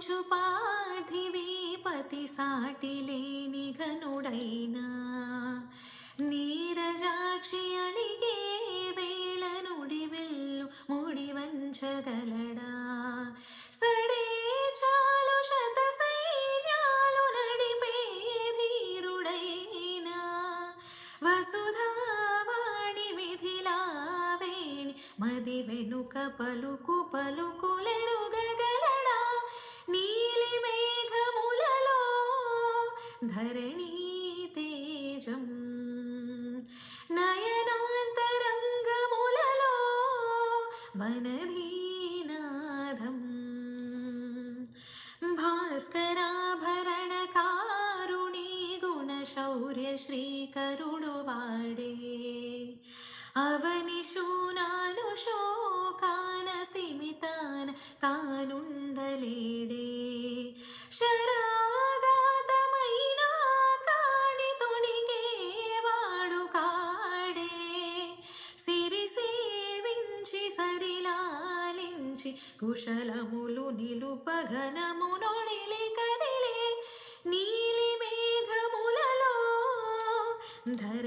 నిలుచు పార్థివీపతి సాటిలేని ఘనుడైనా నీరజాక్షి అలిగే వేళ నుడి వెల్లు ముడి వంచగలడా సడే చాలు శత సైన్యాలు నడిపే ధీరుడైనా వసుధావాణి విధిలావేణి మది వెనుక పలుకు పలుకులెరుగగలడా నీలి మేఘములలో ధరణీ తేజం నయనాంతరంగములలో వనధీనాదం భాస్కరాభరణకారుణీ గుణశౌర్య శ్రీకరుడు వాడే అవని శూనాను శోకాన సిమితాన తానుండలేడే శరాగాతమైన కాని తొణిగేవాడు కాడే సిరి సేవించి సరిలాలించి కుశలములు నిలుపఘనము నొడిలి కదిలే నీలి మేఘములలో ధర